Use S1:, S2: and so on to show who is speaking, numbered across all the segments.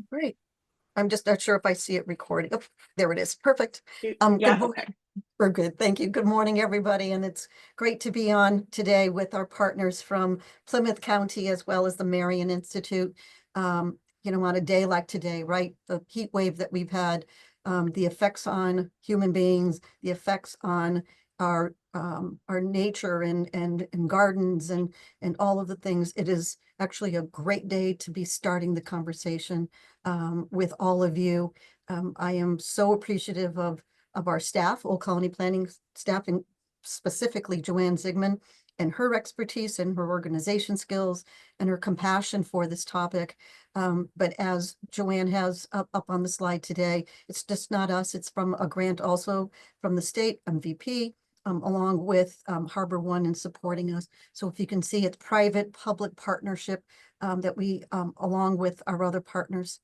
S1: Great. I'm just not sure if I see it recording. Oh, there it is. Perfect. Good
S2: Yeah,
S1: morning.
S2: okay.
S1: We're good. Thank you. Good morning, everybody. And it's great to be on today with our partners from Plymouth County as well as the Marion Institute. On a day like today, right? The heat wave that we've had, the effects on human beings, the effects on our nature and gardens and all of the things. It is actually a great day to be starting the conversation with all of you. I am so appreciative of our staff, Old Colony Planning staff, and specifically Joanne Zigman and her expertise and her organization skills and her compassion for this topic. But as Joanne has up on the slide today, it's just not us. It's from a grant also from the state, MVP, along with Harbor One in supporting us. So if you can see, it's private-public partnership that we, along with our other partners.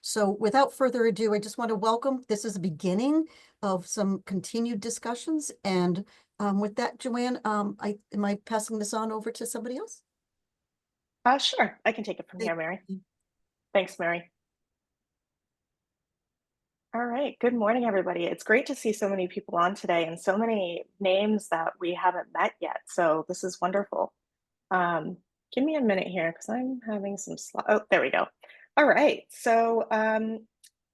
S1: So without further ado, I just want to welcome, this is the beginning of some continued discussions. And with that, Joanne, am I passing this on over to somebody else?
S2: Sure, I can take it from
S1: Thank
S2: here, Mary.
S1: you.
S2: Thanks, Mary. All right, good morning, everybody. It's great to see so many people on today and so many names that we haven't met yet. So this is wonderful. Um, Give me a minute here because I'm having some oh, there we go. All right, so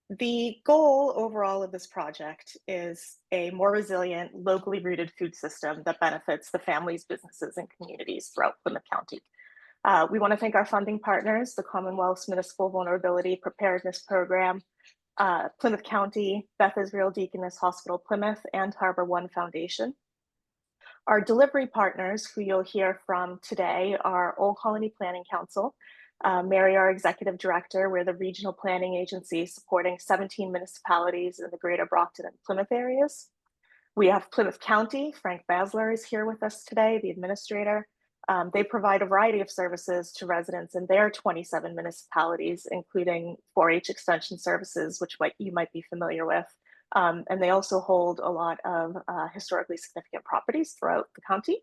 S2: the goal overall of this project is a more resilient, locally rooted food system that benefits the families, businesses, and communities throughout Plymouth County. We want to thank our funding partners, the Commonwealth's Municipal Vulnerability Preparedness Program, Plymouth County, Beth Israel Deaconess Hospital Plymouth, and Harbor One Foundation. Our delivery partners, who you'll hear from today, are Old Colony Planning Council, Mary, our executive director. We're the regional planning agency supporting 17 municipalities in the greater Brockton and Plymouth areas. We have Plymouth County. Frank Basler is here with us today, the administrator. They provide a variety of services to residents in their 27 municipalities, including 4-H extension services, which you might be familiar with. And they also hold a lot of historically significant properties throughout the county.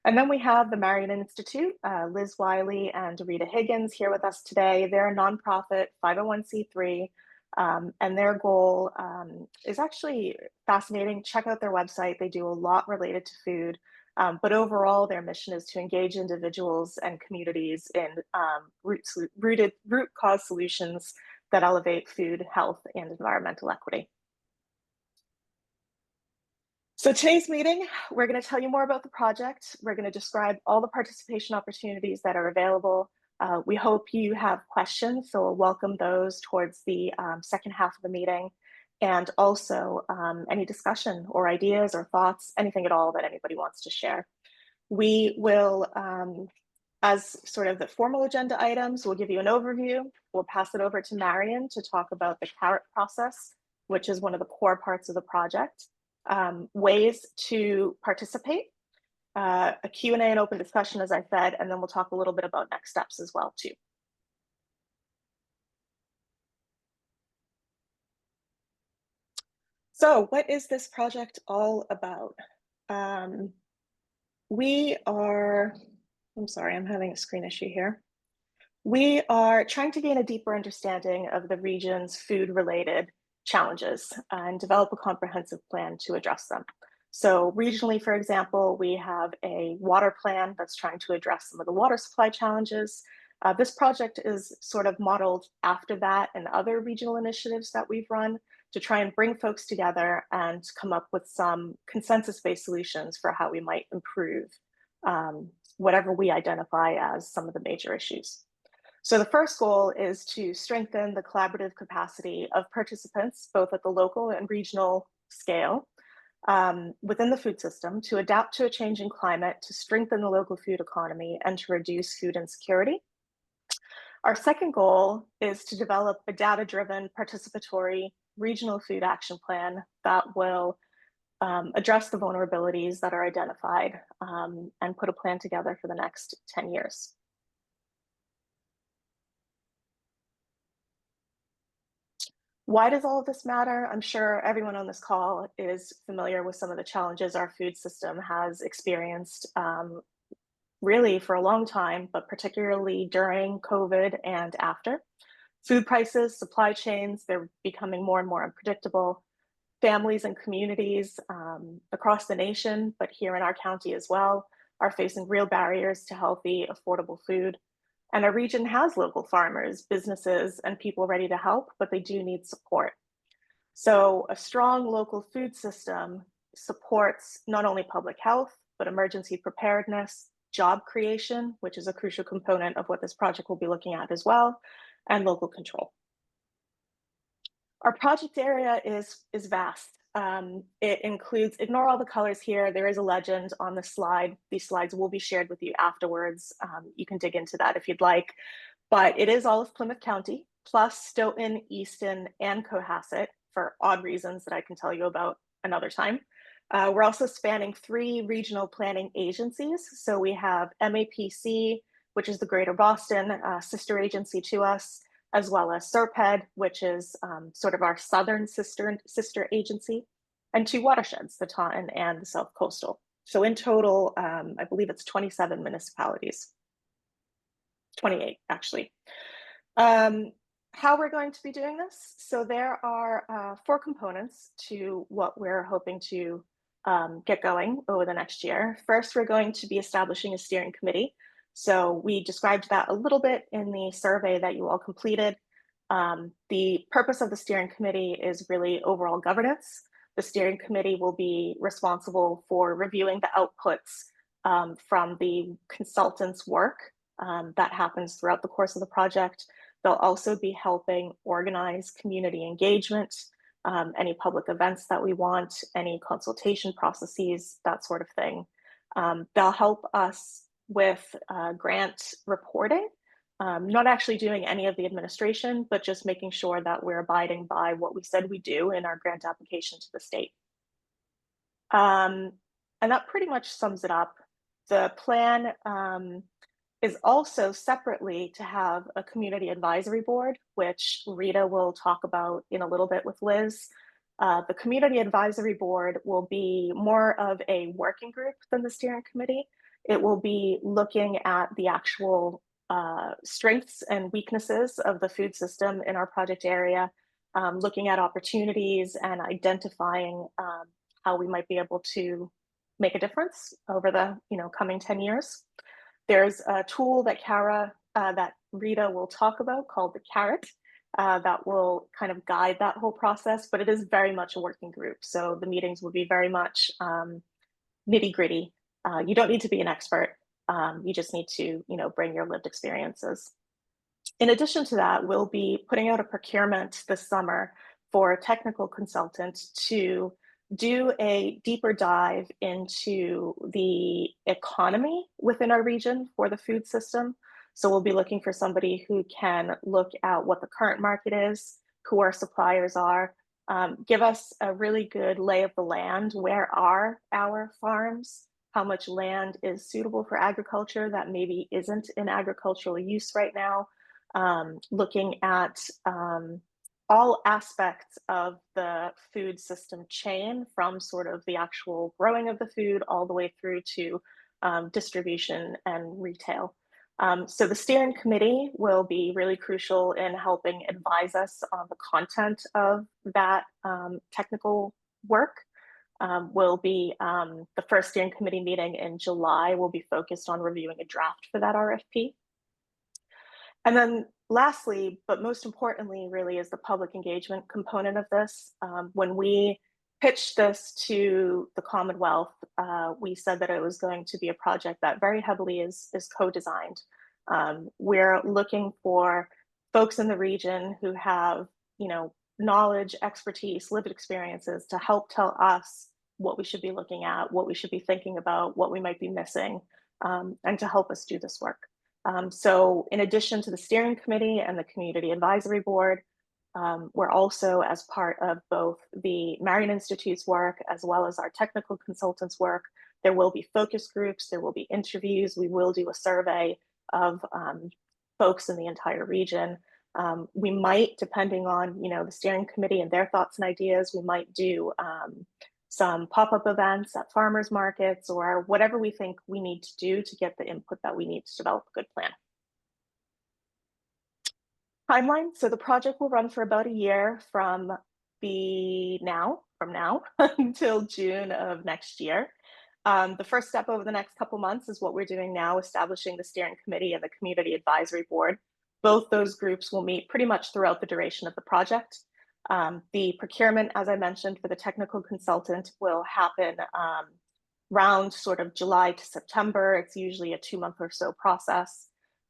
S2: And then we have the Marion Institute, Liz Wiley and Rita Higgins here with us today. They're a nonprofit 501c3, and their goal is actually fascinating. Check out their website. They do a lot related to food, but overall, their mission is to engage individuals and communities in root cause solutions that elevate food, health, and environmental equity. So today's meeting, we're going to tell you more about the project. We're going to describe all the participation opportunities that are available. We hope you have questions, so we'll welcome those towards the second half of the meeting. And also any discussion or ideas or thoughts, anything at all that anybody wants to share. We will, as sort of the formal agenda items, we'll give you an overview. We'll pass it over to Marion to talk about the carrot process, which is one of the core parts of the project. Ways to participate, a Q&A and open discussion, as I said, and then we'll talk a little bit about next steps as well, too. So what is this project all about? I'm sorry, I'm having a screen issue here. We are trying to gain a deeper understanding of the region's food-related challenges and develop a comprehensive plan to address them. So regionally, for example, we have a water plan that's trying to address some of the water supply challenges. This project is sort of modeled after that and other regional initiatives that we've run to try and bring folks together and come up with some consensus-based solutions for how we might improve whatever we identify as some of the major issues. So the first goal is to strengthen the collaborative capacity of participants, both at the local and regional scale, within the food system to adapt to a changing climate, to strengthen the local food economy, and to reduce food insecurity. Our second goal is to develop a data-driven, participatory regional food action plan that will address the vulnerabilities that are identified and put a plan together for the next 10 years. Why does all of this matter? I'm sure everyone on this call is familiar with some of the challenges our food system has experienced really for a long time, but particularly during COVID and after. Food prices, supply chains, they're becoming more and more unpredictable. Families and communities across the nation, but here in our county as well, are facing real barriers to healthy, affordable food. And our region has local farmers, businesses, and people ready to help, but they do need support. So a strong local food system supports not only public health, but emergency preparedness, job creation, which is a crucial component of what this project will be looking at as well, and local control. Our project area is vast. It includes, ignore all the colors here. There is a legend on the slide. These slides will be shared with you afterwards. You can dig into that if you'd like. But it is all of Plymouth County, plus Stoughton, Easton, and Cohasset for odd reasons that I can tell you about another time. We're also spanning 3 regional planning agencies. So we have MAPC, which is the Greater Boston sister agency to us, as well as SERPED, which is sort of our southern sister agency, and 2 watersheds, the Taunton and the South Coastal. So in total, I believe it's 27 municipalities, 28 actually. How we're going to be doing this? So there are 4 components to what we're hoping to get going over the next year. First, we're going to be establishing a steering committee. So we described that a little bit in the survey that you all completed. The purpose of the steering committee is really overall governance. The steering committee will be responsible for reviewing the outputs from the consultants' work that happens throughout the course of the project. They'll also be helping organize community engagement, any public events that we want, any consultation processes, that sort of thing. They'll help us with grant reporting, not actually doing any of the administration, but just making sure that we're abiding by what we said we do in our grant application to the state. And that pretty much sums it up. The plan is also separately to have a community advisory board, which Rita will talk about in a little bit with Liz. The community advisory board will be more of a working group than the steering committee. It will be looking at the actual strengths and weaknesses of the food system in our project area, looking at opportunities and identifying how we might be able to make a difference over the coming 10 years. There's a tool that that Rita will talk about called the Carrot that will kind of guide that whole process, but it is very much a working group. So the meetings will be very much nitty gritty. You don't need to be an expert. You just need to, bring your lived experiences. In addition to that, we'll be putting out a procurement this summer for a technical consultant to do a deeper dive into the economy within our region for the food system. So we'll be looking for somebody who can look at what the current market is, who our suppliers are, give us a really good lay of the land. Where are our farms? How much land is suitable for agriculture that maybe isn't in agricultural use right now? Looking at all aspects of the food system chain, from sort of the actual growing of the food all the way through to distribution and retail. So the steering committee will be really crucial in helping advise us on the content of that technical work. Will be the first steering committee meeting in July will be focused on reviewing a draft for that RFP. And then lastly, but most importantly, really is the public engagement component of this. When we pitched this to the Commonwealth, we said that it was going to be a project that very heavily is co-designed. We're looking for folks in the region who have, knowledge, expertise, lived experiences to help tell us what we should be looking at, what we should be thinking about, what we might be missing, and to help us do this work. So in addition to the steering committee and the community advisory board, we're also, as part of both the Marian Institute's work as well as our technical consultants' work, there will be focus groups, there will be interviews, we will do a survey of folks in the entire region. We might, depending on the steering committee and their thoughts and ideas, we might do some pop-up events at farmers markets or whatever we think we need to do to get the input that we need to develop a good plan. Timeline. So the project will run for about a year from now until June of next year. The first step over the next couple months is what we're doing now, establishing the steering committee and the community advisory board. Both those groups will meet pretty much throughout the duration of the project. The procurement, as I mentioned, for the technical consultant will happen around sort of July to September. It's usually a 2-month or so process.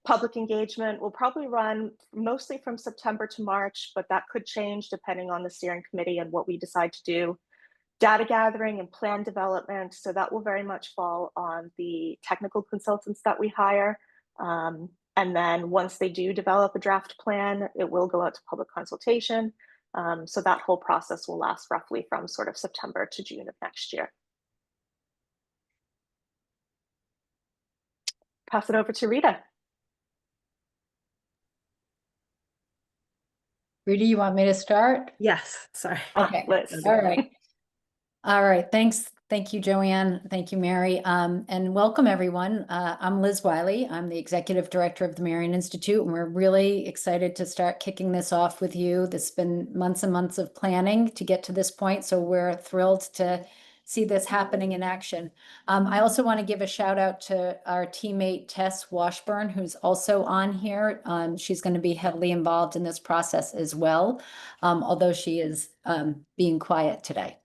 S2: Public engagement will probably run mostly from September to March, but that could change depending on the steering committee and what we decide to do. Data gathering and plan development, so that will very much fall on the technical consultants that we hire. And then once they do develop a draft plan, it will go out to public consultation. So that whole process will last roughly from sort of September to June of next year. Pass it over to Rita.
S3: Rita, you want me to start?
S4: Yes, sorry.
S3: Okay,
S2: Liz.
S3: all right. All right, thanks. Thank you, Joanne. Thank you, Mary. And welcome everyone. I'm Liz Wiley. I'm the Executive Director of the Marian Institute, and we're really excited to start kicking this off with you. This has been months and months of planning to get to this point, so we're thrilled to see this happening in action. I also want to give a shout out to our teammate Tess Washburn, who's also on here. She's going to be heavily involved in this process as well, although she is being quiet today.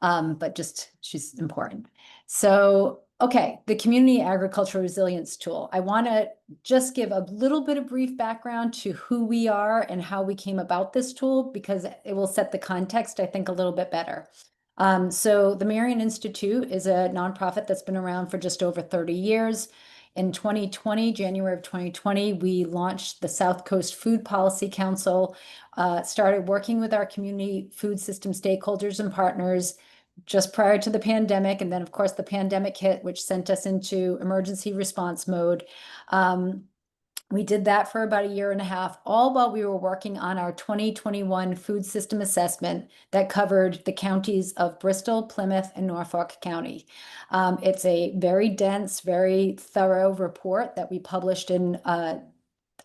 S3: But just she's important. So, okay, the Community Agricultural Resilience Tool. I want to just give a little bit of brief background to who we are and how we came about this tool, because it will set the context, I think, a little bit better. So the Marian Institute is a nonprofit that's been around for just over 30 years. In 2020, January of 2020, we launched the South Coast Food Policy Council, started working with our community food system stakeholders and partners just prior to the pandemic. And then, of course, the pandemic hit, which sent us into emergency response mode. We did that for about a year and a half, all while we were working on our 2021 food system assessment that covered the counties of Bristol, Plymouth, and Norfolk County. It's a very dense, very thorough report that we published in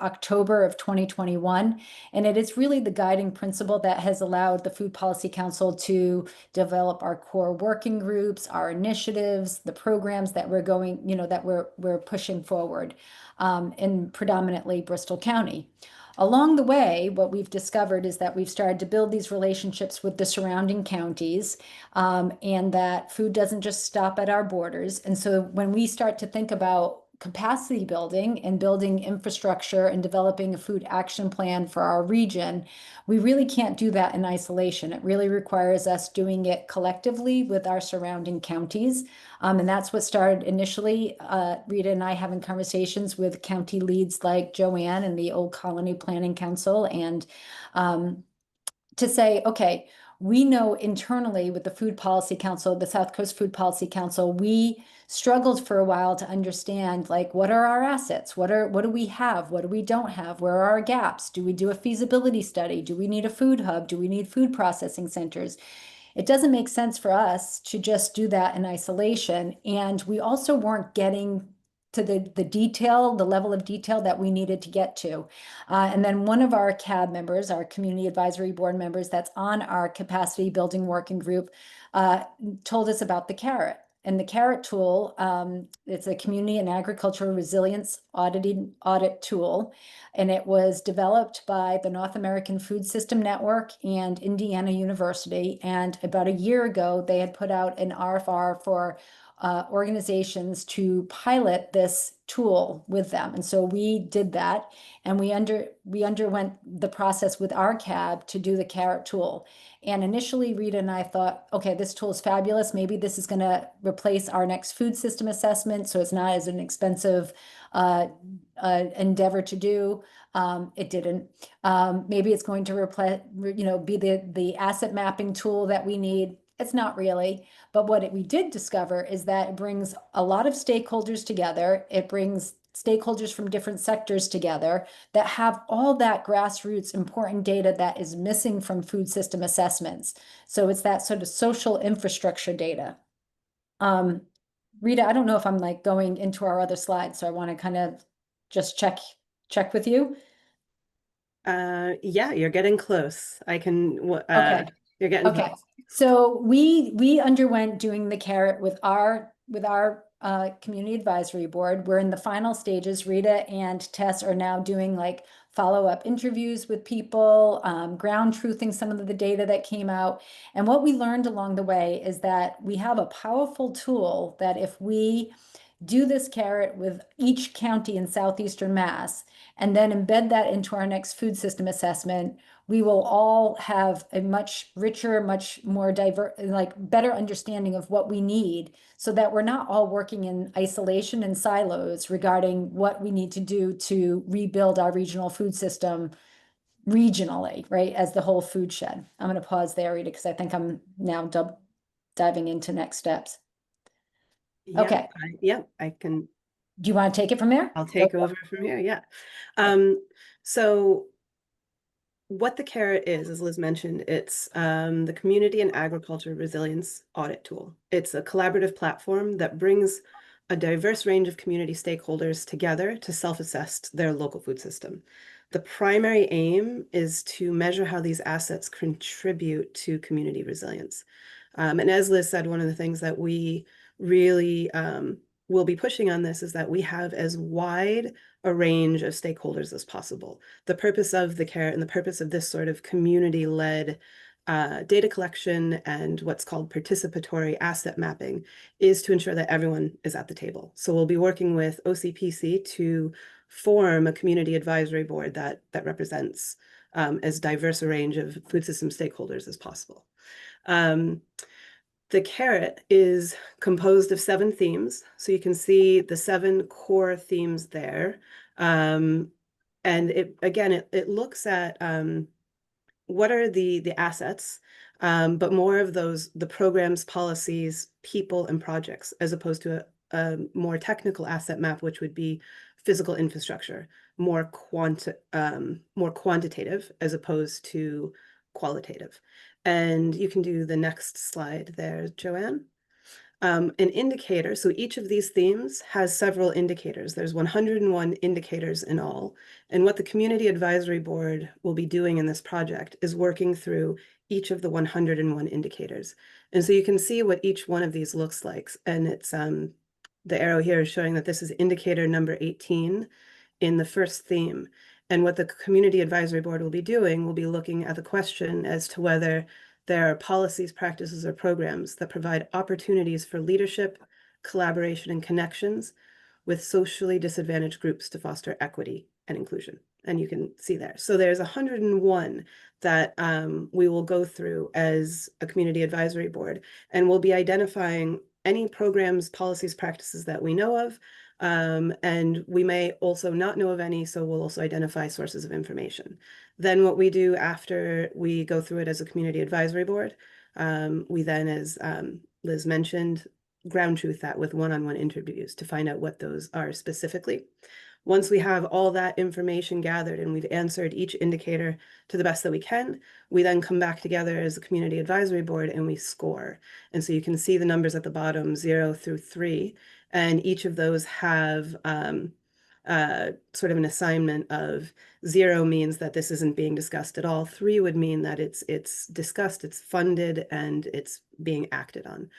S3: October of 2021. And it is really the guiding principle that has allowed the Food Policy Council to develop our core working groups, our initiatives, the programs that we're going, that we're pushing forward in predominantly Bristol County. Along the way, what we've discovered is that we've started to build these relationships with the surrounding counties, and that food doesn't just stop at our borders. And so when we start to think about capacity building and building infrastructure and developing a food action plan for our region, we really can't do that in isolation. It really requires us doing it collectively with our surrounding counties. And that's what started initially, Rita and I having conversations with county leads like Joanne and the Old Colony Planning Council, and to say, okay, we know internally with the Food Policy Council, the South Coast Food Policy Council, we struggled for a while to understand, like, what are our assets? What do we have? What do we don't have? Where are our gaps? Do we do a feasibility study? Do we need a food hub? Do we need food processing centers? It doesn't make sense for us to just do that in isolation. And we also weren't getting to the detail, the level of detail that we needed to get to. And then one of our CAB members, our Community Advisory Board members that's on our capacity building working group, told us about the CARROT. And the CARROT tool, it's a community and agricultural resilience audit tool. And it was developed by the North American Food System Network and Indiana University. And about a year ago, they had put out an RFR for organizations to pilot this tool with them. And so we did that, and we underwent the process with our CAB to do the CARROT tool. And initially, Rita and I thought, okay, this tool is fabulous. Maybe this is going to replace our next food system assessment, so it's not as an expensive endeavor to do. It didn't. Maybe it's going to replace, be the asset mapping tool that we need. It's not really. But what we did discover is that it brings a lot of stakeholders together. It brings stakeholders from different sectors together that have all that grassroots important data that is missing from food system assessments. So it's that sort of social infrastructure data. Rita, I don't know if I'm like going into our other slides, so I want to kind of just check with you.
S4: Yeah, you're getting close. I can,
S3: Okay.
S4: you're getting
S3: Okay,
S4: close.
S3: so we underwent doing the carrot with our community advisory board. We're in the final stages. Rita and Tess are now doing like follow-up interviews with people, ground truthing some of the data that came out. And what we learned along the way is that we have a powerful tool that if we do this carrot with each county in southeastern Mass, and then embed that into our next food system assessment, we will all have a much richer, much more diverse, like better understanding of what we need so that we're not all working in isolation and silos regarding what we need to do to rebuild our regional food system regionally, right, as the whole food shed. I'm going to pause there, Rita, because I think I'm now diving into next steps.
S4: Yeah,
S3: Okay.
S4: I can.
S3: Do you want to take it from there?
S4: I'll take over from here. Yeah. So what the carrot is, as Liz mentioned, it's the Community and Agriculture Resilience Audit Tool. It's a collaborative platform that brings a diverse range of community stakeholders together to self-assess their local food system. The primary aim is to measure how these assets contribute to community resilience. And as Liz said, one of the things that we really will be pushing on this is that we have as wide a range of stakeholders as possible. The purpose of the carrot and the purpose of this sort of community-led data collection and what's called participatory asset mapping is to ensure that everyone is at the table. So we'll be working with OCPC to form a community advisory board that represents as diverse a range of food system stakeholders as possible. The carrot is composed of 7 themes. So you can see the 7 core themes there. And it looks at what are the assets, but more of those, the programs, policies, people, and projects, as opposed to a more technical asset map, which would be physical infrastructure, more quantitative as opposed to qualitative. And you can do the next slide there, Joanne. An indicator, so each of these themes has several indicators. There's 101 indicators in all. And what the Community Advisory Board will be doing in this project is working through each of the 101 indicators. And so you can see what each one of these looks like. And it's the arrow here is showing that this is indicator number 18 in the first theme. And what the Community Advisory Board will be doing will be looking at the question as to whether there are policies, practices, or programs that provide opportunities for leadership, collaboration, and connections with socially disadvantaged groups to foster equity and inclusion. And you can see there. So there's 101 that we will go through as a Community Advisory Board, and we'll be identifying any programs, policies, practices that we know of, and we may also not know of any, so we'll also identify sources of information. Then what we do after we go through it as a Community Advisory Board, we then, as Liz mentioned, ground truth that with one-on-one interviews to find out what those are specifically. Once we have all that information gathered and we've answered each indicator to the best that we can, we then come back together as a Community Advisory Board and we score. And so you can see the numbers at the bottom, 0 through 3, and each of those have sort of an assignment of 0 means that this isn't being discussed at all. 3 would mean that it's discussed, it's funded, and it's being acted on.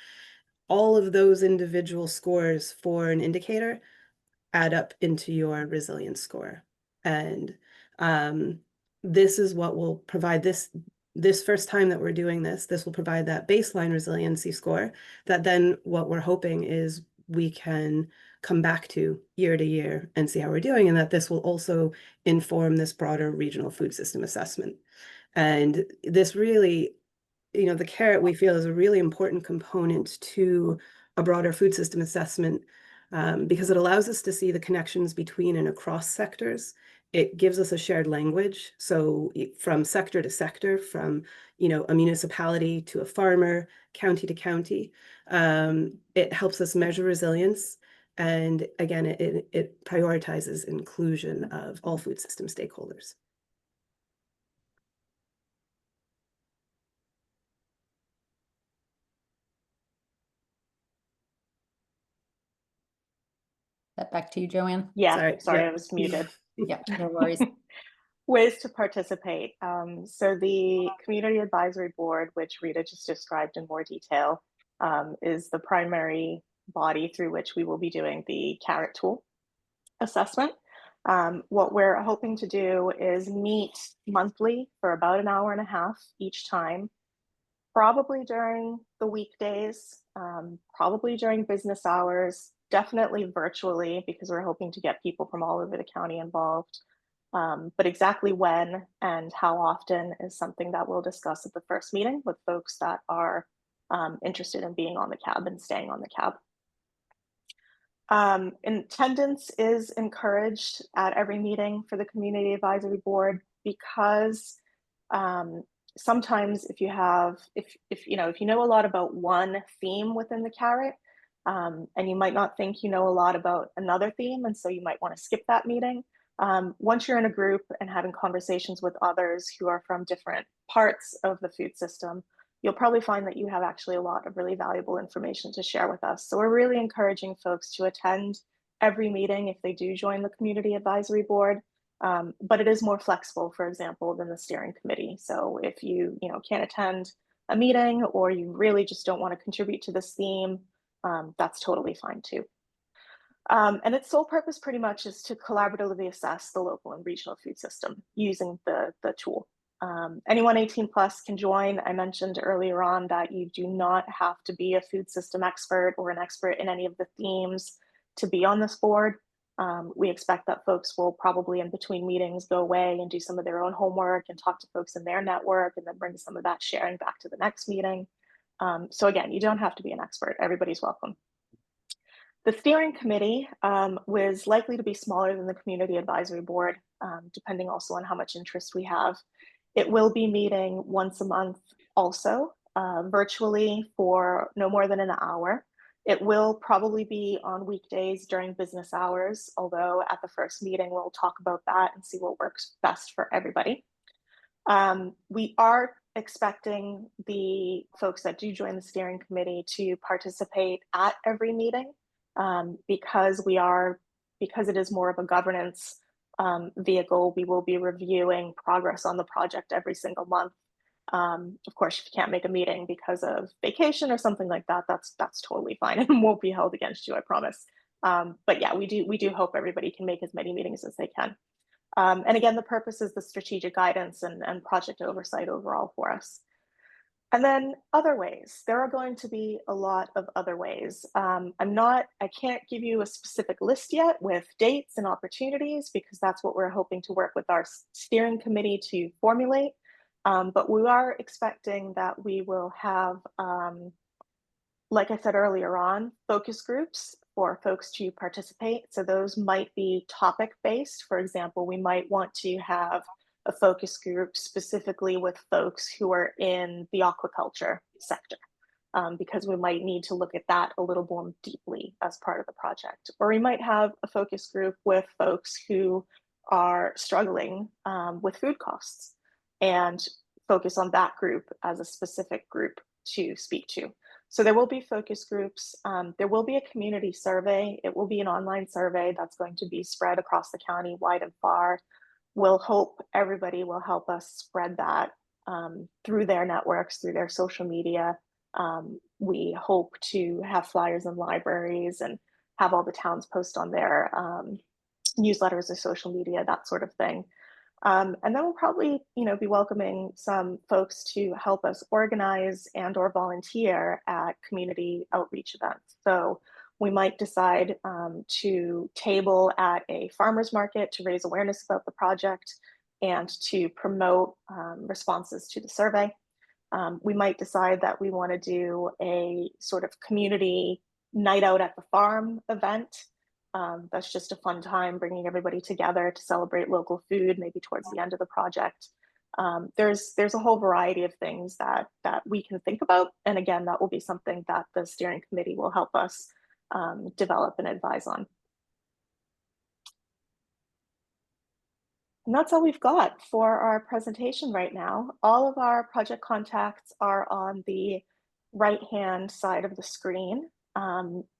S4: All of those individual scores for an indicator add up into your resilience score. And this is what will provide this first time that we're doing this will provide that baseline resiliency score that then what we're hoping is we can come back to year and see how we're doing, and that this will also inform this broader regional food system assessment. And this really, the carrot we feel is a really important component to a broader food system assessment because it allows us to see the connections between and across sectors. It gives us a shared language. So from sector to sector, from a municipality to a farmer, county to county, it helps us measure resilience. And again, it prioritizes inclusion of all food system stakeholders.
S3: That back to you, Joanne.
S2: Yeah,
S4: Sorry,
S2: sorry,
S4: yeah.
S2: I was muted.
S3: Yeah, no worries.
S2: Ways to participate. So the Community Advisory Board, which Rita just described in more detail, is the primary body through which we will be doing the CARET tool assessment. What we're hoping to do is meet monthly for about an hour and a half each time, probably during the weekdays, probably during business hours, definitely virtually, because we're hoping to get people from all over the county involved. But exactly when and how often is something that we'll discuss at the first meeting with folks that are interested in being on the CAB and staying on the CAB. Attendance is encouraged at every meeting for the Community Advisory Board because sometimes if you know a lot about one theme within the CARET, and you might not think you know a lot about another theme, and so you might want to skip that meeting. Once you're in a group and having conversations with others who are from different parts of the food system, you'll probably find that you have actually a lot of really valuable information to share with us. So we're really encouraging folks to attend every meeting if they do join the Community Advisory Board. But it is more flexible, for example, than the steering committee. So if you can't attend a meeting or you really just don't want to contribute to this theme, that's totally fine too. And its sole purpose pretty much is to collaboratively assess the local and regional food system using the tool. Anyone 18 plus can join. I mentioned earlier on that you do not have to be a food system expert or an expert in any of the themes to be on this board. We expect that folks will probably in between meetings go away and do some of their own homework and talk to folks in their network and then bring some of that sharing back to the next meeting. So again, you don't have to be an expert. Everybody's welcome. The steering committee was likely to be smaller than the Community Advisory Board, depending also on how much interest we have. It will be meeting once a month also, virtually for no more than an hour. It will probably be on weekdays during business hours, although at the first meeting, we'll talk about that and see what works best for everybody. We are expecting the folks that do join the steering committee to participate at every meeting because it is more of a governance vehicle. We will be reviewing progress on the project every single month. Of course, if you can't make a meeting because of vacation or something like that, that's totally fine and won't be held against you, I promise. But yeah, we do hope everybody can make as many meetings as they can. And again, the purpose is the strategic guidance and project oversight overall for us. And then other ways, there are going to be a lot of other ways. I can't give you a specific list yet with dates and opportunities because that's what we're hoping to work with our steering committee to formulate. But we are expecting that we will have, like I said earlier on, focus groups for folks to participate. So those might be topic-based. For example, we might want to have a focus group specifically with folks who are in the aquaculture sector, because we might need to look at that a little more deeply as part of the project. Or we might have a focus group with folks who are struggling with food costs and focus on that group as a specific group to speak to. So there will be focus groups. There will be a community survey. It will be an online survey that's going to be spread across the county wide and far. We'll hope everybody will help us spread that through their networks, through their social media. We hope to have flyers in libraries and have all the towns post on their newsletters or social media, that sort of thing. And then we'll probably, be welcoming some folks to help us organize and or volunteer at community outreach events. So we might decide to table at a farmer's market to raise awareness about the project and to promote responses to the survey. We might decide that we want to do a sort of community night out at the farm event. That's just a fun time bringing everybody together to celebrate local food, maybe towards the end of the project. There's a whole variety of things that we can think about. And again, that will be something that the steering committee will help us develop and advise on. And that's all we've got for our presentation right now. All of our project contacts are on the right-hand side of the screen.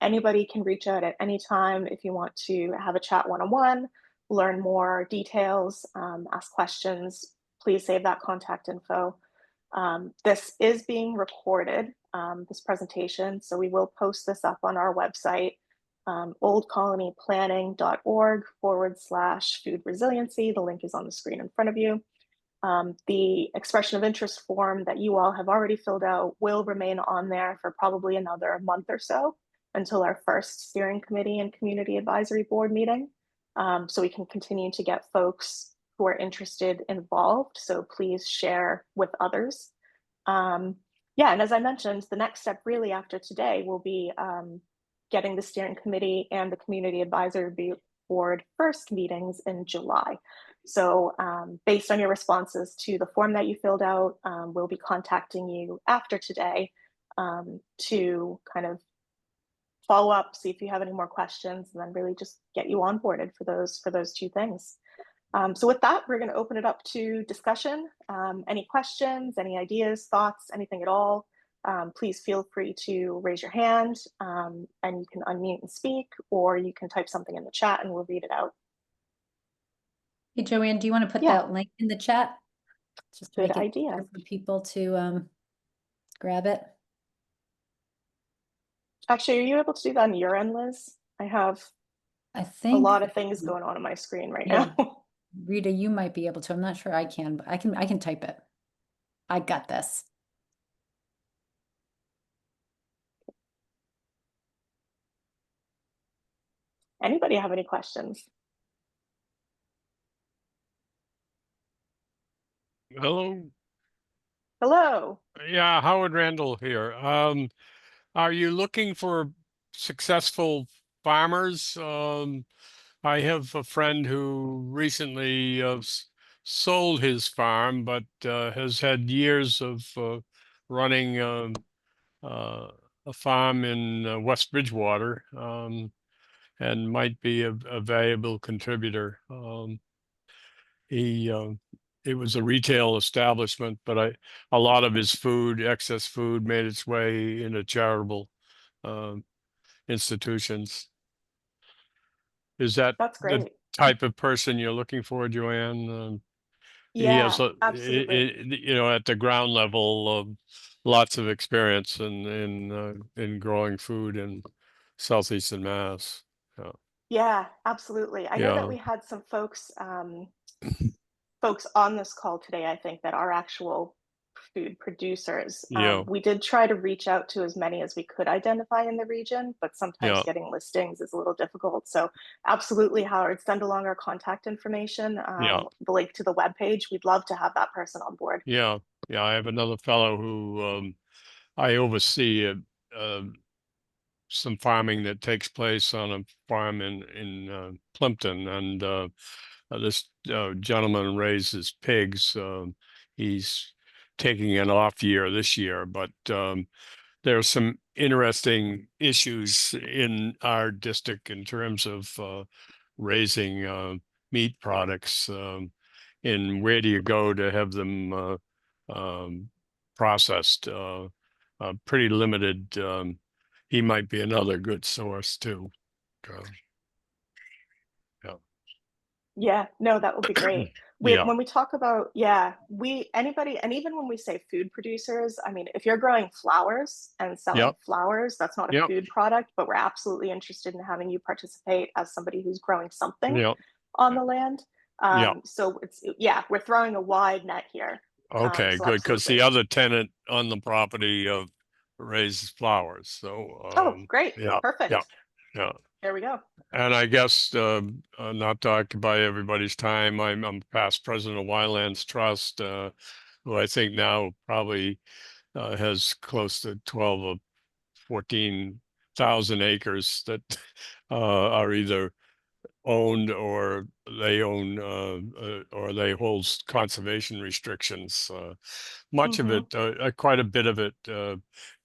S2: Anybody can reach out at any time if you want to have a chat one-on-one learn more details, ask questions, please save that contact info. This is being recorded, this presentation, so we will post this up on our website, oldcolonyplanning.org/food resiliency. The link is on the screen in front of you. The expression of interest form that you all have already filled out will remain on there for probably another month or so until our first steering committee and community advisory board meeting. So we can continue to get folks who are interested involved. So please share with others. Yeah, and as I mentioned, the next step really after today will be getting the steering committee and the community advisory board first meetings in July. So based on your responses to the form that you filled out, we'll be contacting you after today to kind of follow up, see if you have any more questions, and then really just get you onboarded for those two things. So with that, we're going to open it up to discussion. Any questions, any ideas, thoughts, anything at all, please feel free to raise your hand and you can unmute and speak, or you can type something in the chat and we'll read it out.
S3: Hey, Joanne, do you want to put
S2: Yeah.
S3: that link in the chat? Just to
S2: Good
S3: make it
S2: idea.
S3: easier for people to grab it.
S2: Actually, are you able to do that on your end, Liz? I have
S3: I
S2: a
S3: think
S2: lot of things going on my screen right
S3: Yeah.
S2: now.
S3: Rita, you might be able to. I'm not sure I can, but I can type it. I got this.
S2: Anybody have any questions?
S5: Hello.
S2: Hello.
S5: Yeah, Howard Randall here. Are you looking for successful farmers? I have a friend who recently sold his farm, but has had years of running a farm in West Bridgewater, and might be a valuable contributor. He it was a retail establishment, but a lot of his food, excess food, made its way into charitable institutions. Is that
S2: That's
S5: the
S2: great.
S5: type of person you're looking for, Joanne? He has,
S2: Yeah, absolutely.
S5: you know, at the ground level, lots of experience in growing food in southeastern Mass.
S2: Yeah, absolutely. I know that
S5: Yeah,
S2: we had some folks folks on this call today, I think, that are actual food producers.
S5: yeah,
S2: We did try to reach out to as many as we could identify in the region, but sometimes
S5: yeah,
S2: getting listings is a little difficult. So absolutely, Howard, send along our contact information,
S5: yeah.
S2: the link to the webpage. We'd love to have that person on board.
S5: Yeah, yeah. I have another fellow who I oversee some farming that takes place on a farm in Plimpton, and this gentleman raises pigs. He's taking an off year this year, but there are some interesting issues in our district in terms of raising meat products. And where do you go to have them processed? Pretty limited. He might be another good source too. Uh,
S2: Yeah, no, that would be great.
S5: yeah,
S2: When we talk about, yeah, anybody, and even when we say food producers, I mean, if you're growing flowers and selling
S5: yep,
S2: flowers, that's not a
S5: yep,
S2: food product, but we're absolutely interested in having you participate as somebody who's growing something
S5: yep,
S2: on the land.
S5: yep.
S2: So yeah, we're throwing a wide net here.
S5: Okay,
S2: So
S5: good. Because the
S2: absolutely.
S5: other tenant on the property raises flowers.
S2: Oh,
S5: So
S2: great.
S5: yeah,
S2: Perfect.
S5: yeah, yeah.
S2: There we go.
S5: And I guess not to occupy everybody's time, I'm past president of Wildlands Trust, who I think now probably has close to 12 or 14,000 acres that are either owned or they own or they hold conservation restrictions. Much of it, quite a bit of it,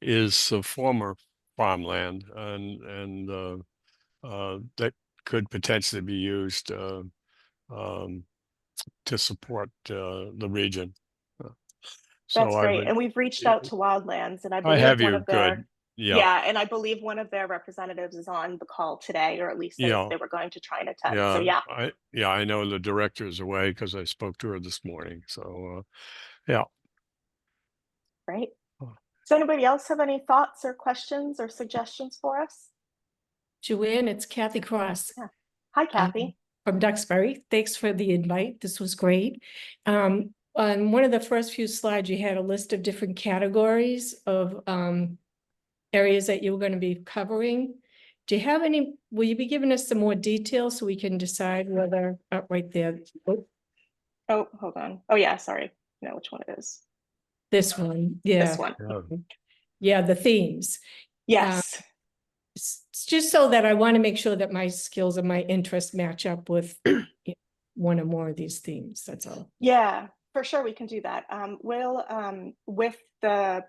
S5: is former farmland, and that could potentially be used um, to support the region. So
S2: That's great. And we've reached out to Wildlands, and I
S5: I
S2: believe
S5: have
S2: one
S5: you.
S2: of
S5: Good.
S2: their
S5: Yeah,
S2: Yeah, and I believe one of their representatives is on the call today, or at least
S5: yeah,
S2: they were going to try and attend. So
S5: yeah.
S2: yeah,
S5: I know the director's away because I spoke to her this morning. So yeah.
S2: great.
S5: Oh,
S2: Does anybody else have any thoughts or questions or suggestions for us?
S6: Joanne, it's Kathy Cross
S2: Yeah. Hi, Kathy.
S6: from Duxbury. Thanks for the invite. This was great. On one of the first few slides, you had a list of different categories of areas that you were going to be covering. Do you have any, will you be giving us some more details so we can decide whether, right there,
S2: Oh, hold on. Oh yeah, sorry. I know which one it is.
S6: this one,
S2: This
S6: yeah.
S2: one.
S5: yeah.
S6: Yeah, the themes.
S2: Yes.
S6: It's just so that I want to make sure that my skills and my interests match up with one or more of these themes, that's all.
S2: Yeah, for sure we can do that. We'll, with the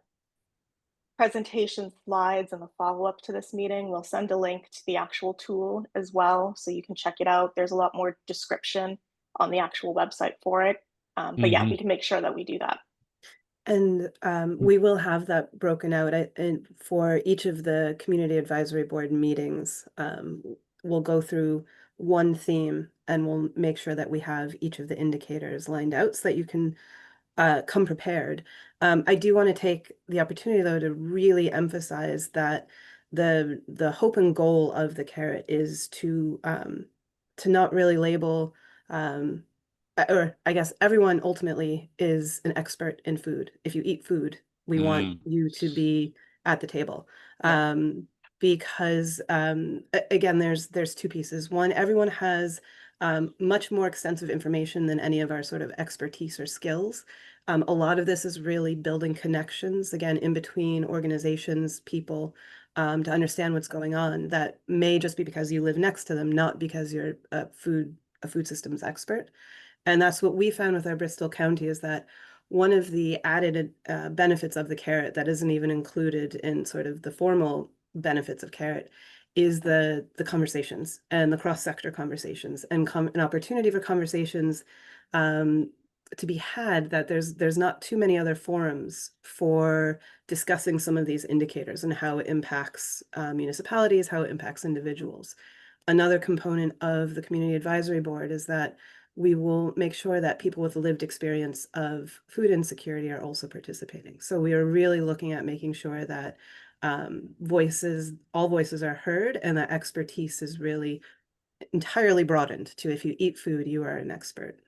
S2: presentation slides and the follow-up to this meeting, we'll send a link to the actual tool as well, so you can check it out. There's a lot more description on the actual website for it. But yeah, we can make sure that we do that.
S4: And we will have that broken out and for each of the community advisory board meetings. We'll go through one theme and we'll make sure that we have each of the indicators lined out so that you can come prepared. I do want to take the opportunity though to really emphasize that the hope and goal of the carrot is to not really label or I guess everyone ultimately is an expert in food. If you eat food, we want you to be at the table.
S2: Yeah.
S4: Because again, there's two pieces. One, everyone has much more extensive information than any of our sort of expertise or skills. A lot of this is really building connections, again, in between organizations, people, to understand what's going on. That may just be because you live next to them, not because you're a food systems expert. And that's what we found with our Bristol County is that one of the added benefits of the carrot that isn't even included in sort of the formal benefits of carrot is the conversations and the cross-sector conversations and an opportunity for conversations to be had that there's not too many other forums for discussing some of these indicators and how it impacts municipalities, how it impacts individuals. Another component of the Community Advisory Board is that we will make sure that people with a lived experience of food insecurity are also participating. So we are really looking at making sure that all voices are heard and that expertise is really entirely broadened to if you eat food, you are an expert.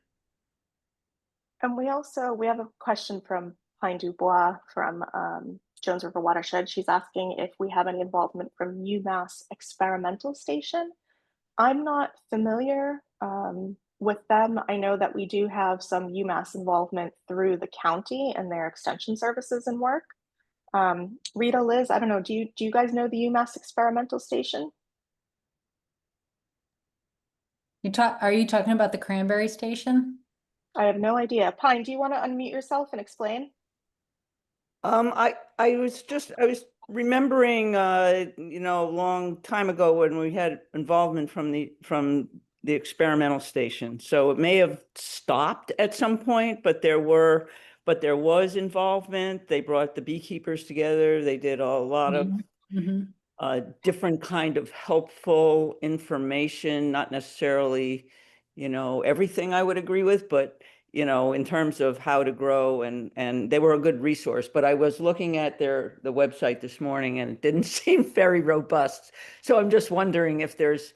S2: And we have a question from Pine Dubois from Jones River Watershed. She's asking if we have any involvement from UMass Experimental Station. I'm not familiar with them. I know that we do have some UMass involvement through the county and their extension services and work. Rita, Liz, I don't know, do you guys know the UMass Experimental Station?
S3: Are you talking about the Cranberry Station?
S2: I have no idea. Pine, do you want to unmute yourself and explain?
S7: I was remembering, you know, a long time ago when we had involvement from the experimental station. So it may have stopped at some point, but there was involvement. They brought the beekeepers together. They did a lot of different kind of helpful information, not necessarily, you know, everything I would agree with, but you know, in terms of how to grow, and they were a good resource. But I was looking at the website this morning and it didn't seem very robust. So I'm just wondering if there's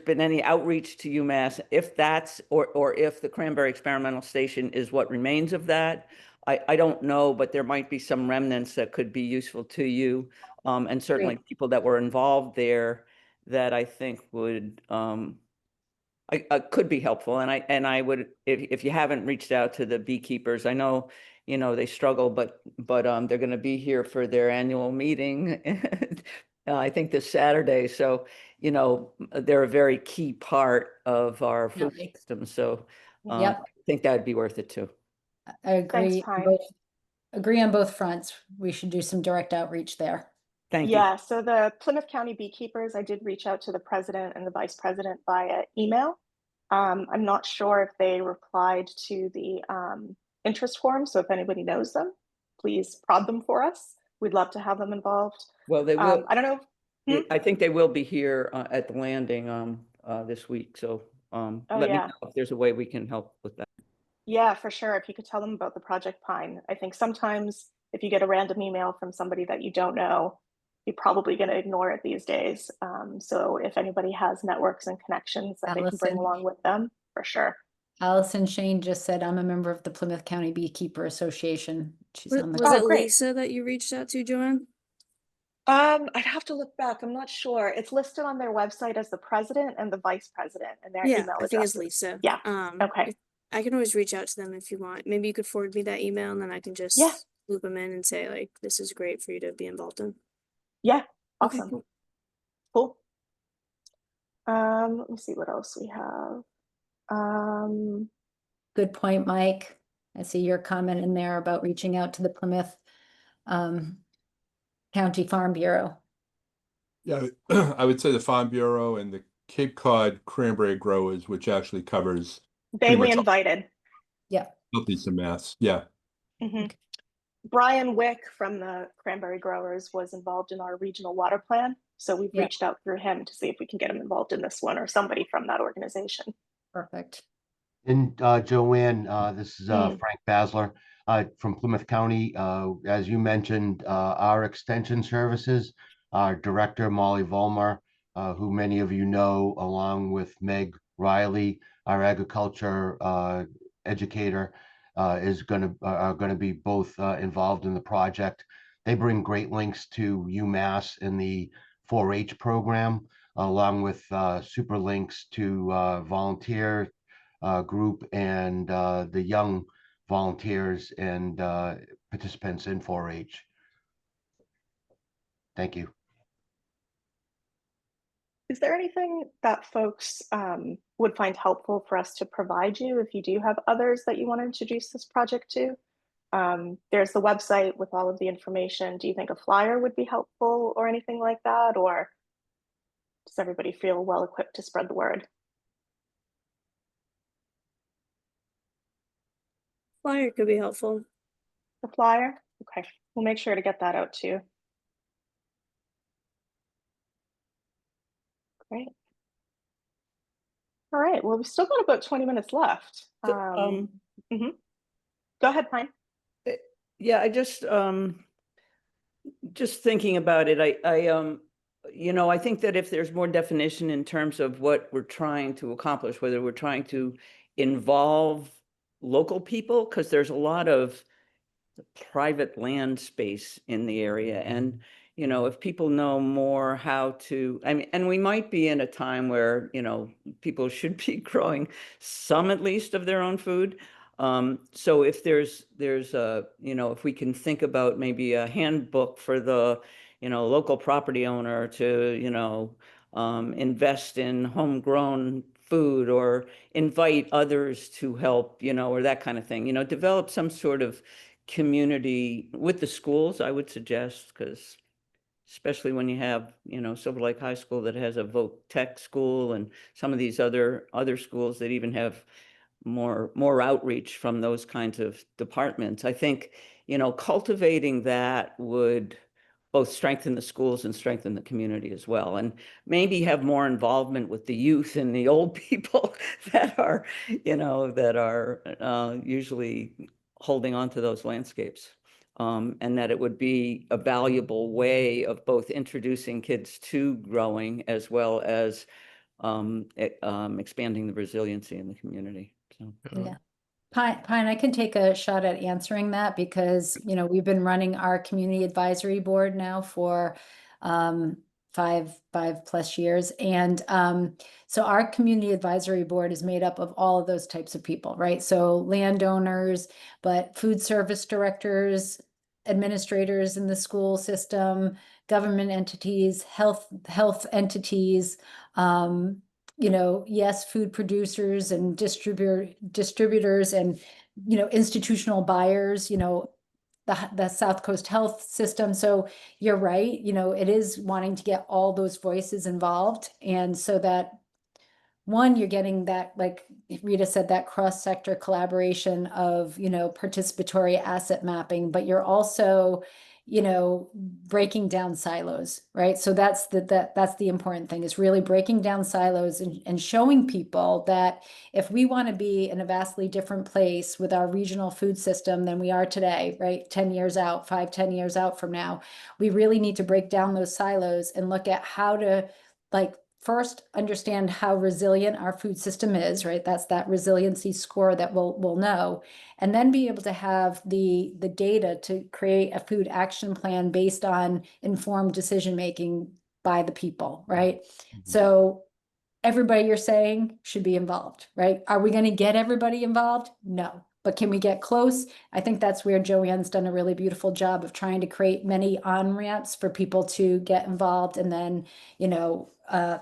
S7: been any outreach to UMass, if that's or if the Cranberry Experimental Station is what remains of that. I don't know, but there might be some remnants that could be useful to you. And certainly people that were involved there that I think would I could be helpful. And I would, if you haven't reached out to the beekeepers, I know, you know, they struggle, but they're going to be here for their annual meeting. I think this Saturday. So, you know, they're a very key part of our food system. So I think that would be worth it too.
S3: I agree.
S2: Thanks, Pine.
S3: Agree on both fronts. We should do some direct outreach there.
S7: Thank you.
S2: Yeah, so the Plymouth County Beekeepers, I did reach out to the president and the vice president via email. I'm not sure if they replied to the interest form, so if anybody knows them, please prod them for us. we'd love to have them involved.
S7: Well, they will,
S2: I don't know.
S7: I think they will be here at the landing this week, so
S2: Oh,
S7: let me
S2: yeah.
S7: know if there's a way we can help with that.
S2: Yeah, for sure. If you could tell them about the Project Pine. I think sometimes if you get a random email from somebody that you don't know, you're probably going to ignore it these days. So if anybody has networks and connections that they can bring
S3: Allison.
S2: along with them, for sure.
S3: Allison Shane just said, I'm a member of the Plymouth County Beekeeper Association. She's on the
S8: Was
S2: Oh,
S8: it
S2: great.
S8: Lisa that you reached out to, Joanne?
S2: I'd have to look back. I'm not sure. It's listed on their website as the president and the vice president and their
S8: Yeah,
S2: email
S8: I think it's
S2: addresses.
S8: Lisa.
S2: Yeah. Okay.
S8: I can always reach out to them if you want. Maybe you could forward me that email and then I can just
S2: Yeah.
S8: loop them in and say like, this is great for you to be involved in.
S2: Yeah.
S8: Okay,
S2: Awesome.
S8: cool.
S2: Cool. Let me see what else we have.
S3: Good point, Mike. I see your comment in there about reaching out to the Plymouth County Farm Bureau.
S9: Yeah, I would say the Farm Bureau and the Cape Cod Cranberry Growers, which actually covers
S2: They
S9: pretty
S2: we
S9: much
S2: invited.
S3: Yeah.
S9: Southeast of Mass. Yeah.
S2: Mhm. Brian Wick from the Cranberry Growers was involved in our regional water plan. So we've
S3: Yeah.
S2: reached out through him to see if we can get him involved in this one or somebody from that organization.
S3: Perfect.
S10: And Joanne, this is
S2: Mm.
S10: Frank Basler from Plymouth County. As you mentioned, our extension services, our director, Molly Volmer, who many of you know, along with Meg Riley, our agriculture educator, are going to be both involved in the project. They bring great links to UMass in the 4-H program, along with super links to volunteer group and the young volunteers and participants in 4-H. Thank you.
S2: Is there anything that folks would find helpful for us to provide you if you do have others that you want to introduce this project to? There's the website with all of the information. Do you think a flyer would be helpful or anything like that? Or does everybody feel well equipped to spread the word?
S8: Flyer could be helpful.
S2: The flyer? Okay, we'll make sure to get that out too. Great. All right, well, we've still got about 20 minutes left.
S7: So,
S2: Mhm. Go ahead, Pine.
S7: Yeah, I just thinking about it, I think that if there's more definition in terms of what we're trying to accomplish, whether we're trying to involve local people, because there's a lot of private land space in the area. And, if people know more how to, and we might be in a time where, people should be growing some at least of their own food. So if there's a, if we can think about maybe a handbook for the, local property owner to, invest in homegrown food or invite others to help, or that kind of thing, develop some sort of community with the schools, I would suggest, because especially when you have, Silver Lake High School that has a Voc Tech school and some of these other schools that even have more outreach from those kinds of departments. I think, cultivating that would both strengthen the schools and strengthen the community as well, and maybe have more involvement with the youth and the old people that are, usually holding on to those landscapes. And that it would be a valuable way of both introducing kids to growing as well as expanding the resiliency in the community. So.
S3: Yeah. Pine, I can take a shot at answering that because, we've been running our community advisory board now for 5+ years. And so our community advisory board is made up of all of those types of people, right? So landowners, but food service directors, administrators in the school system, government entities, health entities, yes, food producers and distributors and, institutional buyers, the South Coast Health System. So you're right, it is wanting to get all those voices involved. And so that one, you're getting that, like Rita said, that cross-sector collaboration of, participatory asset mapping, but you're also you know, breaking down silos, right? So that's the important thing, is really breaking down silos and showing people that if we want to be in a vastly different place with our regional food system than we are today, right? 10 years out, 5-10 years out from now, we really need to break down those silos and look at how to, like, first understand how resilient our food system is, right? That's that resiliency score that we'll know, and then be able to have the data to create a food action plan based on informed decision making by the people, right? So everybody, you're saying, should be involved, right? Are we going to get everybody involved? No. But can we get close? I think that's where Joanne's done a really beautiful job of trying to create many on-ramps for people to get involved, and then, you know,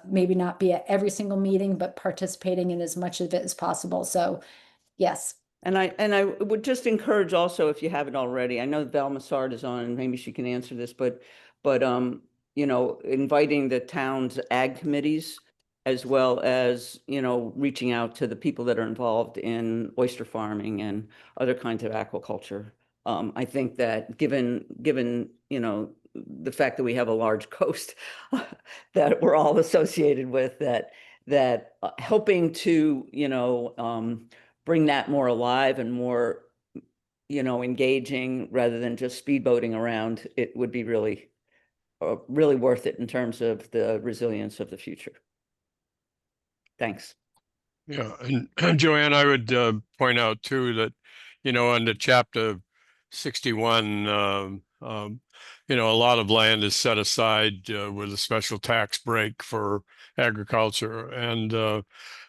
S3: maybe not be at every single meeting, but participating in as much of it as possible. So yes.
S7: And I would just encourage also, if you haven't already, I know Val Massard is on, and maybe she can answer this, but you know, inviting the town's ag committees, as well as, you know, reaching out to the people that are involved in oyster farming and other kinds of aquaculture. I think that given, you know, the fact that we have a large coast that we're all associated with, that helping to, you know, bring that more alive and more, you know, engaging rather than just speedboating around, it would be really, really worth it in terms of the resilience of the future. Thanks.
S5: Yeah, and Joanne, I would point out too that, you know, under chapter 61, you know, a lot of land is set aside with a special tax break for agriculture, and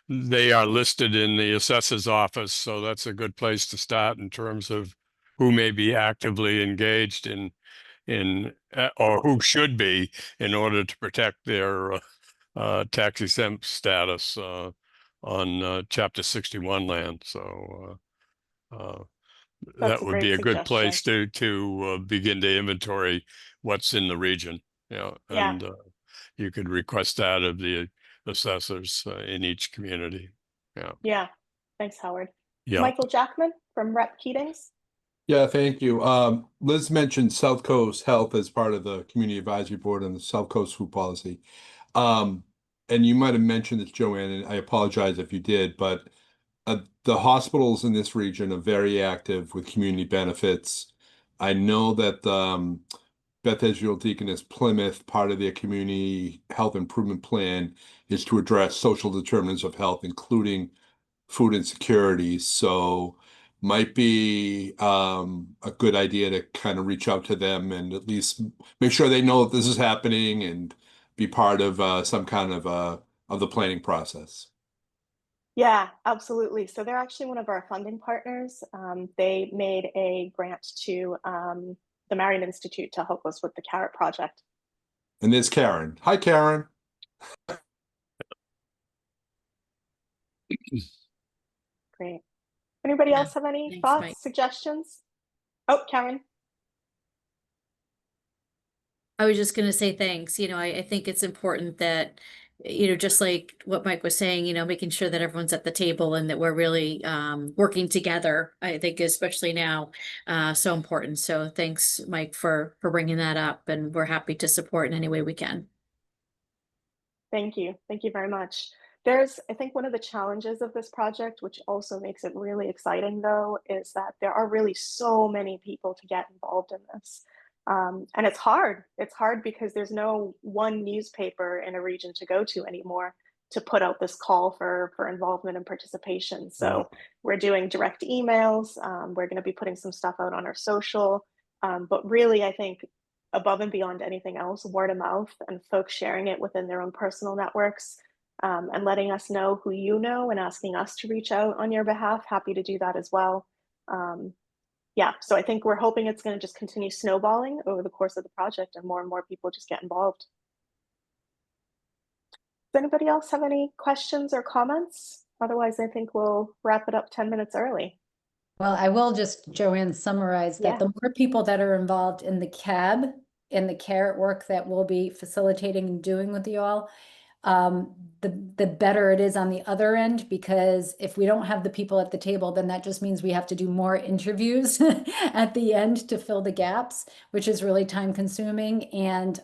S5: they are listed in the assessor's office. So that's a good place to start in terms of who may be actively engaged in or who should be, in order to protect their tax exempt status on chapter 61 land. So
S2: That's
S5: that
S2: a
S5: would be
S2: great
S5: a good place
S2: suggestion.
S5: to begin to inventory what's in the region. You know,
S2: Yeah.
S5: and you could request that of the assessors in each community. Yeah.
S2: Yeah. Thanks, Howard.
S5: Yeah.
S2: Michael Jackman from Rep Keatings.
S9: Yeah, thank you. Liz mentioned South Coast Health as part of the Community Advisory Board on the South Coast Food Policy. And you might have mentioned this, Joanne, and I apologize if you did, but the hospitals in this region are very active with community benefits. I know that Beth Israel Deaconess Plymouth, part of their community health improvement plan is to address social determinants of health, including food insecurity. So might be a good idea to kind of reach out to them and at least make sure they know that this is happening and be part of some kind of the planning process.
S2: Yeah, absolutely. So they're actually one of our funding partners. They made a grant to the Marion Institute to help us with the Carrot Project.
S9: And there's Karen. Hi, Karen.
S2: Great. Anybody else have any
S11: Thanks,
S2: thoughts,
S11: Mike.
S2: suggestions? Oh, Karen.
S11: I was just gonna say thanks. You know, I think it's important that, you know, just like what Mike was saying, you know, making sure that everyone's at the table and that we're really working together, I think, especially now, so important. So thanks, Mike, for bringing that up, and we're happy to support in any way we can.
S2: Thank you. Thank you very much. There's, I think, one of the challenges of this project, which also makes it really exciting, though, is that there are really so many people to get involved in this. And it's hard. It's hard because there's no one newspaper in a region to go to anymore to put out this call for involvement and participation. So we're doing direct emails. We're going to be putting some stuff out on our social. But really, I think above and beyond anything else, word of mouth and folks sharing it within their own personal networks, and letting us know who you know and asking us to reach out on your behalf. Happy to do that as well. Yeah, so I think we're hoping it's going to just continue snowballing over the course of the project and more people just get involved. Does anybody else have any questions or comments? Otherwise, I think we'll wrap it up 10 minutes early.
S3: Well, I will just, Joanne, summarize that the more people that are involved in the CAB and the Carrot work that we'll be facilitating and doing with you all, the better it is on the other end, because if we don't have the people at the table, then that just means we have to do more interviews at the end to fill the gaps, which is really time consuming and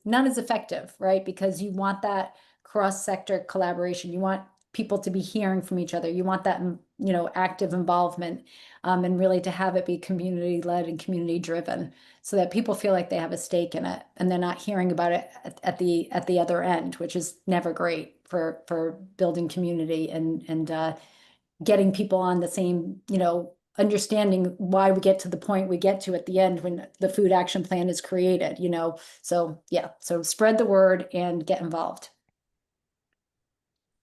S3: not as effective, right? Because you want that cross-sector collaboration. You want people to be hearing from each other. You want that, you know, active involvement, and really to have it be community-led and community-driven, so that people feel like they have a stake in it and they're not hearing about it at the other end, which is never great for building community and getting people on the same, you know, understanding why we get to the point we get to at the end when the food action plan is created, you know. So yeah, so spread the word and get involved.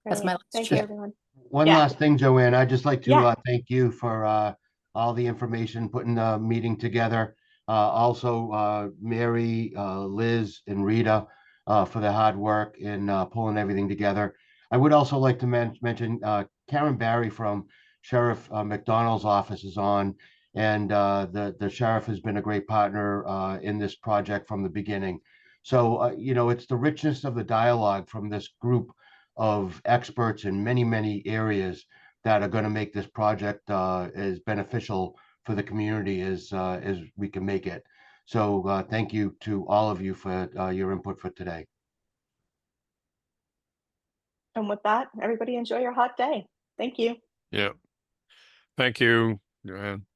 S3: That's
S2: Great.
S3: my last
S2: Thank you,
S3: share.
S2: everyone.
S10: One
S2: Yeah.
S10: last thing, Joanne, I'd just like to
S2: Yeah.
S10: thank you for all the information, putting the meeting together. Also, Mary, Liz, and Rita for the hard work in pulling everything together. I would also like to mention Karen Barry from Sheriff McDonald's office is on, and the sheriff has been a great partner in this project from the beginning. So, you know, it's the richness of the dialogue from this group of experts in many, many areas that are going to make this project as beneficial for the community as we can make it. So thank you to all of you for your input for today.
S2: And with that, everybody enjoy your hot day. Thank you.
S5: Yeah. Thank you, Joanne.